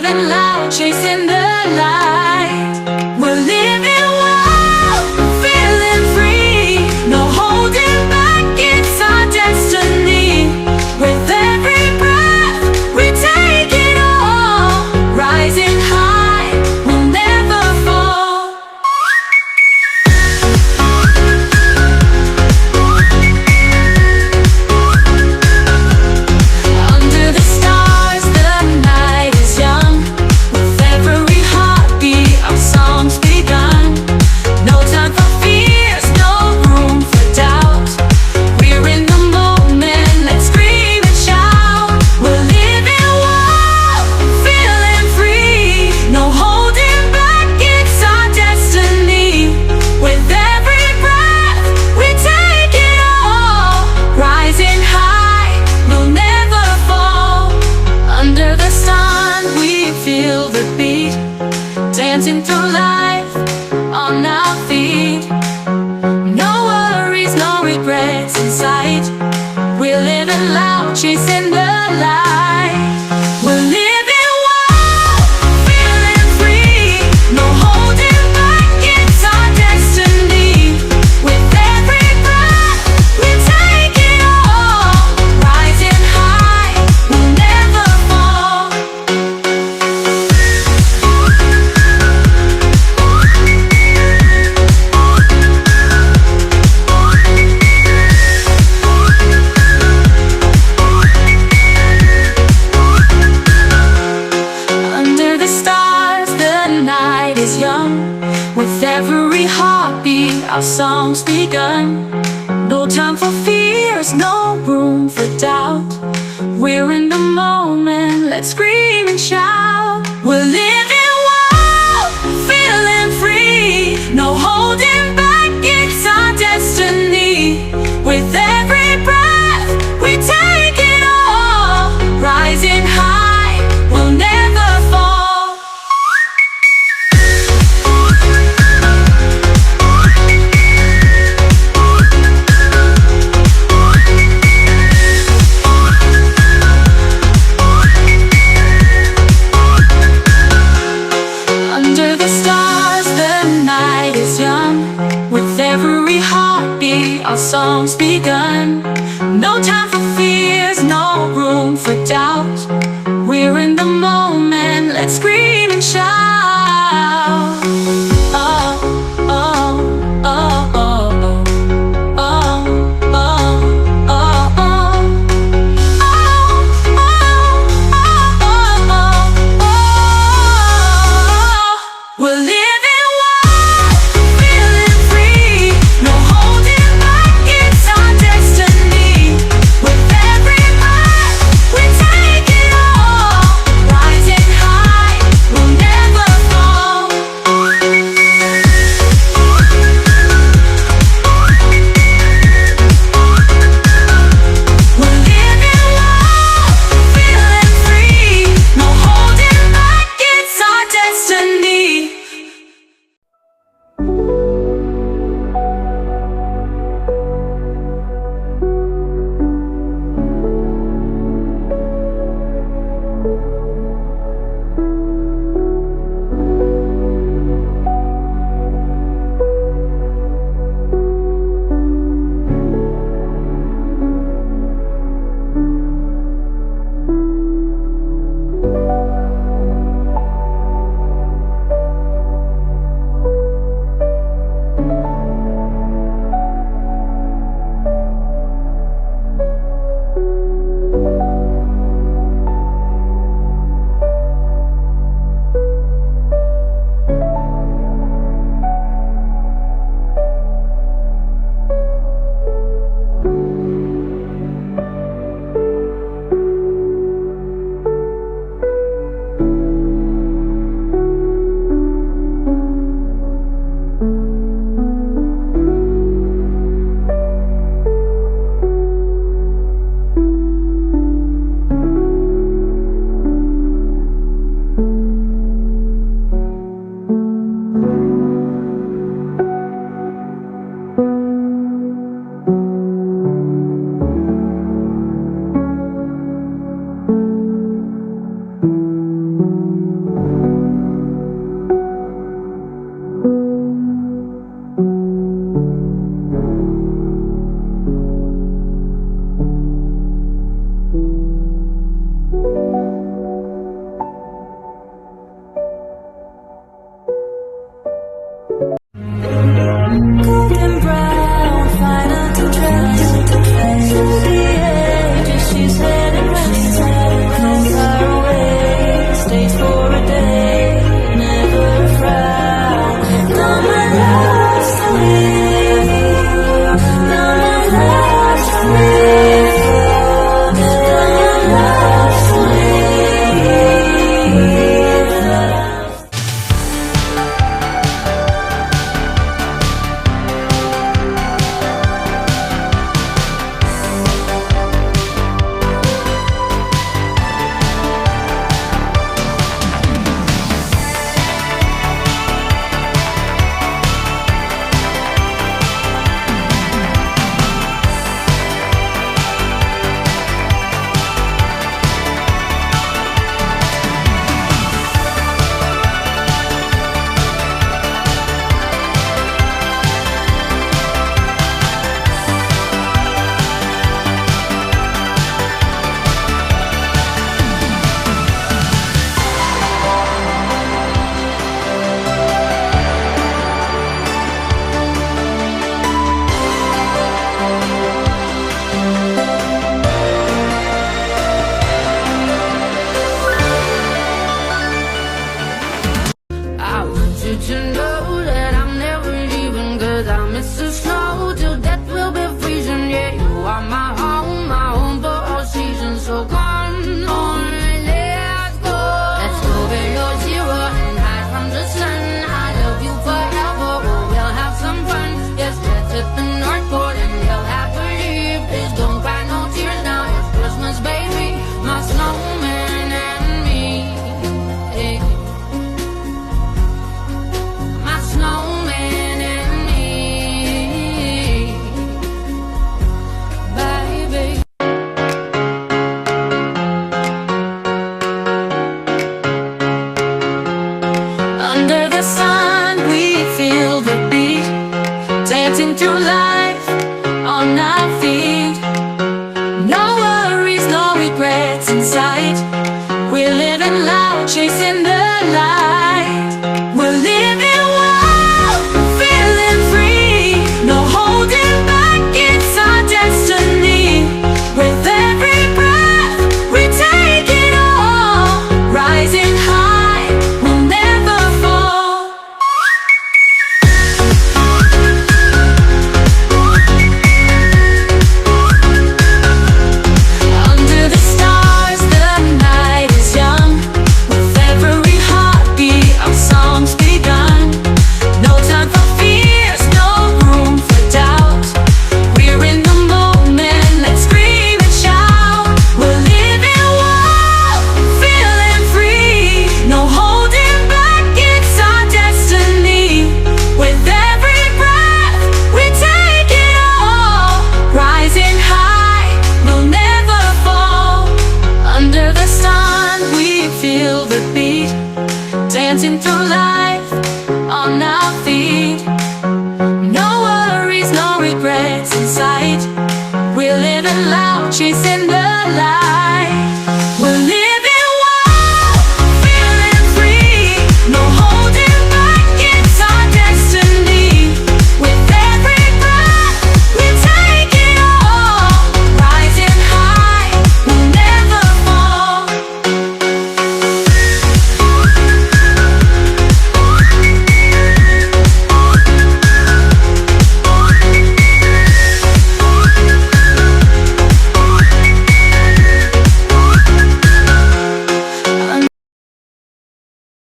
living loud, chasing the light. We're living wild, feeling free. No holding back, it's our destiny. With every breath, we take it all. Rising high, we'll never fall. Under the stars, the night is young. With every heartbeat, our songs begun. No time for fears, no room for doubt. We're in the moment, let's scream and shout. We're living wild, feeling free. No holding back, it's our destiny. With every breath, we take it all. Rising high, we'll never fall. Under the sun, we feel the beat. Dancing through life on our feet. No worries, no regrets in sight. We're living loud, chasing the light. We're living wild, feeling free. No holding back, it's our destiny. With every breath, we take it all. Rising high, we'll never fall. Under the stars, the night is young. With every heartbeat, our songs begun. No time for fears, no room for doubt. We're in the moment, let's scream and shout. We're living wild, feeling free. No holding back, it's our destiny. With every breath, we take it all. Rising high, we'll never fall. regrets inside. We're living loud, chasing the light. We're living wild, feeling free. No holding back, it's our destiny. With every breath, we take it all. Rising high, we'll never fall. Under the stars, the night is young. With every heartbeat, our songs begun. No time for fears, no room for doubt. We're in the moment, let's scream and shout. We're living wild, feeling free. No holding back, it's our destiny. With every breath, we take it all. Rising high, we'll never fall. Under the sun, we feel the beat. Dancing through life on our feet. No worries, no regrets inside. We're living loud, chasing the